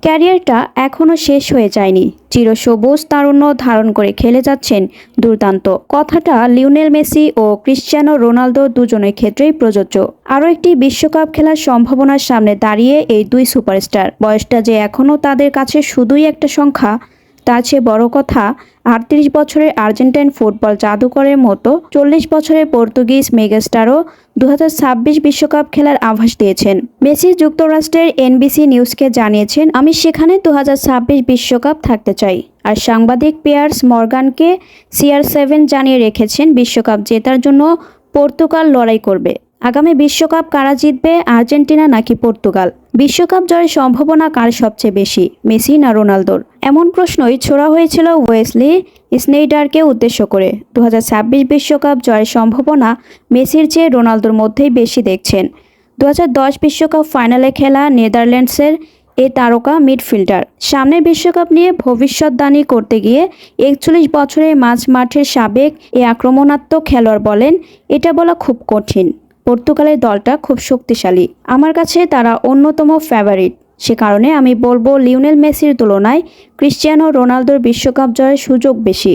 ক্যারিয়ারটা এখনও শেষ হয়ে যায়নি, চিরসবুজ তারুণ্য ধারণ করে খেলে যাচ্ছেন দুর্দান্ত। কথাটা লিওনেল মেসি ও ক্রিশ্চিয়ানো রোনালদো দুজনের ক্ষেত্রেই প্রযোজ্য। আরও একটি বিশ্বকাপ খেলার সম্ভাবনার সামনে দাঁড়িয়ে এই দুই সুপারস্টার। বয়সটা যে এখনও তাদের কাছে শুধুই একটা সংখ্যা, তার চেয়ে বড় কথা ৩৮ বছরের আর্জেন্টাইন ফুটবল জাদুকরের মতো ৪০ বছরের পর্তুগিজ মেগাস্টারও ২০২৬ বিশ্বকাপ খেলার আভাস দিয়েছেন। মেসি যুক্তরাষ্ট্রের এনবিসি নিউজকে জানিয়েছেন, আমি সেখানে ২০২৬ বিশ্বকাপ থাকতে চাই। আর সাংবাদিক পিয়ার্স মর্গানকে CR7 জানিয়ে রেখেছেন, বিশ্বকাপ জেতার জন্য পর্তুগাল লড়াই করবে। আগামী বিশ্বকাপ কারা জিতবে, আর্জেন্টিনা নাকি পর্তুগাল? বিশ্বকাপ জয়ের সম্ভাবনা কার সবচেয়ে বেশি, মেসি না রোনালদোর? এমন প্রশ্নই ছোড়া হয়েছিল ওয়েসলি স্নেইডারকে উদ্দেশ্য করে। ২০২৬ বিশ্বকাপ জয়ের সম্ভাবনা মেসির চেয়ে রোনালদোর মধ্যেই বেশি দেখছেন। ২০১০ বিশ্বকাপ ফাইনালে খেলা নেদারল্যান্ডসের এ তারকা মিডফিল্ডার সামনের বিশ্বকাপ নিয়ে ভবিষ্যদ্বাণী করতে গিয়ে ৪১ বছরের মাঝমাঠের সাবেক এ আক্রমণাত্মক খেলোয়াড় বলেন, এটা বলা খুব কঠিন। পর্তুগালের দলটা খুব শক্তিশালী, আমার কাছে তারা অন্যতম ফেভারিট। সে কারণে আমি বলবো লিওনেল মেসির তুলনায় ক্রিশ্চিয়ানো রোনালদোর বিশ্বকাপ জয়ের সুযোগ বেশি।